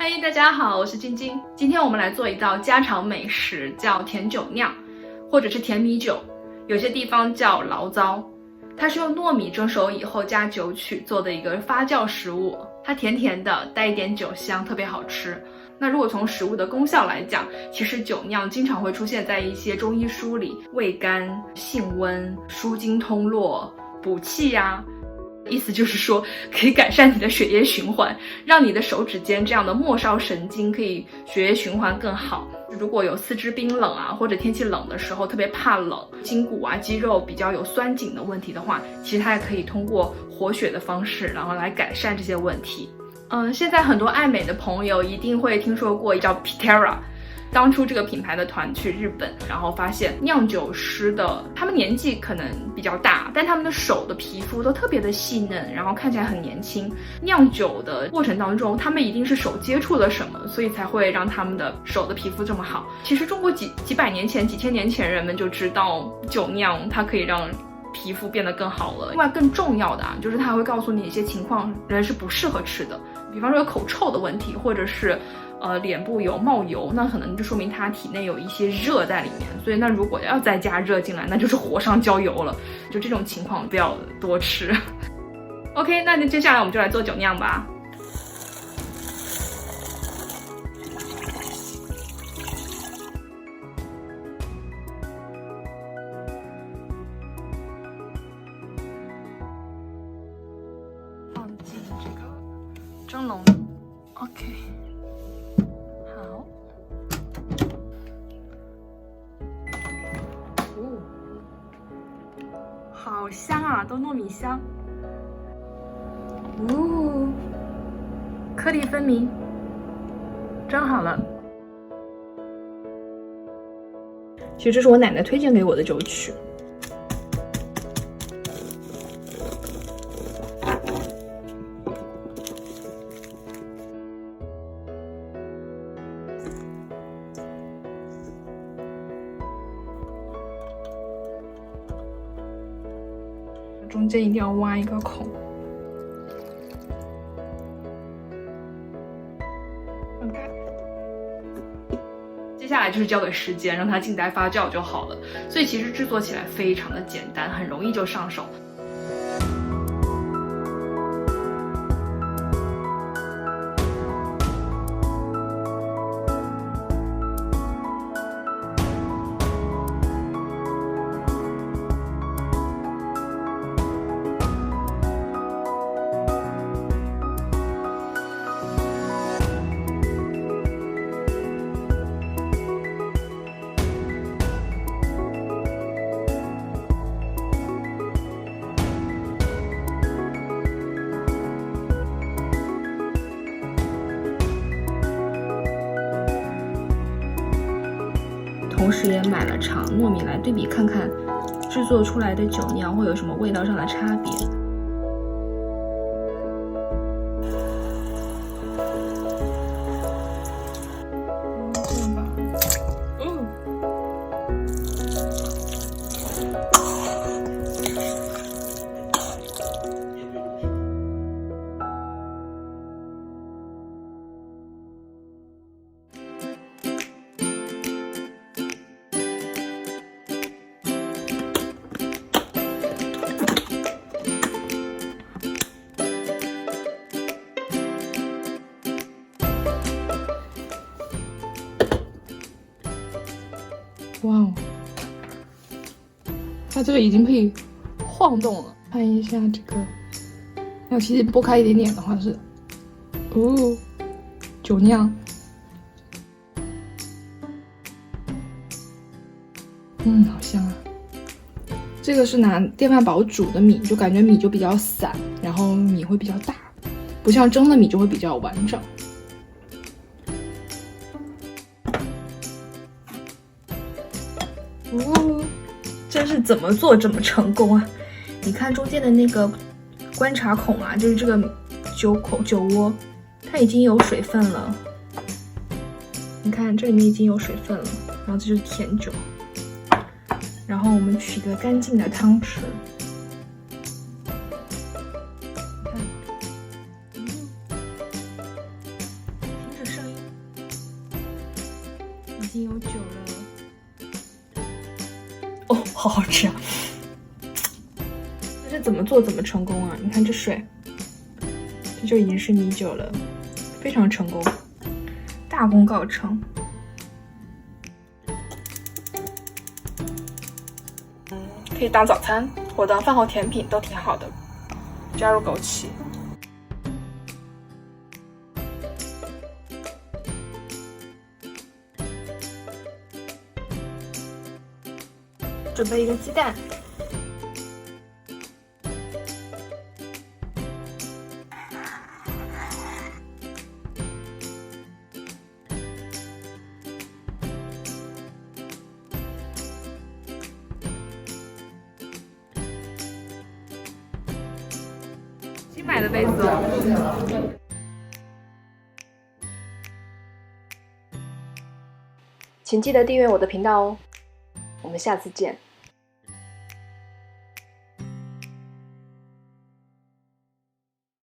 嗨，大家好，我是晶晶。今天我们来做一道家常美食，叫甜酒酿，或者是甜米酒，有些地方叫醪糟。它是用糯米蒸熟以后加酒曲做的一个发酵食物，它甜甜的，带一点酒香，特别好吃。那如果从食物的功效来讲，其实酒酿经常会出现在一些中医书里，味甘、性温、舒筋通络、补气呀。意思就是说，可以改善你的血液循环，让你的手指间这样的末梢神经可以血液循环更好。如果有四肢冰冷啊，或者天气冷的时候特别怕冷，筋骨啊肌肉比较有酸紧的问题的话，其实它也可以通过活血的方式，然后来改善这些问题。现在很多爱美的朋友一定会听说过叫 Pitera。当初这个品牌的团去日本，然后发现酿酒师的他们年纪可能比较大，但他们的手的皮肤都特别的细嫩，然后看起来很年轻。酿酒的过程当中，他们一定是手接触了什么，所以才会让他们的手的皮肤这么好。其实中国几百年前、几千年前，人们就知道酒酿它可以让皮肤变得更好了。另外更重要的就是它会告诉你一些情况人是不适合吃的，比方说有口臭的问题，或者是脸部有冒油，那可能就说明他体内有一些热在里面，所以那如果要再加热进来，那就是火上浇油了。就这种情况不要多吃。OK， 那接下来我们就来做酒酿吧。放进这个蒸笼里 ，OK。好香啊，都糯米香。颗粒分明，蒸好了。其实这是我奶奶推荐给我的酒曲。中间一定要挖一个孔。放开。接下来就是交给时间，让它静待发酵就好了。所以其实制作起来非常的简单，很容易就上手。同时也买了长糯米来对比看看制作出来的酒酿会有什么味道上的差别。哇哦，它这个已经可以晃动了。看一下这个，要其实拨开一点点的话是，酒酿，好香啊！这个是拿电饭煲煮的米，就感觉米就比较散，然后米会比较大，不像蒸的米就会比较完整。真是怎么做这么成功啊！你看中间的那个观察孔啊，就是这个酒窝，它已经有水分了。你看这里面已经有水分了，然后这就是甜酒。然后我们取个干净的汤匙，看，停止经有酒了。哦，好好吃啊！这怎么做怎么成功啊？你看这水，这就已经是米酒了，非常成功，大功告成。可以当早餐或当饭后甜品都挺好的。加入枸杞，准备一个鸡蛋，新买的杯子哦。请记得订阅我的频道哦，我们下次见。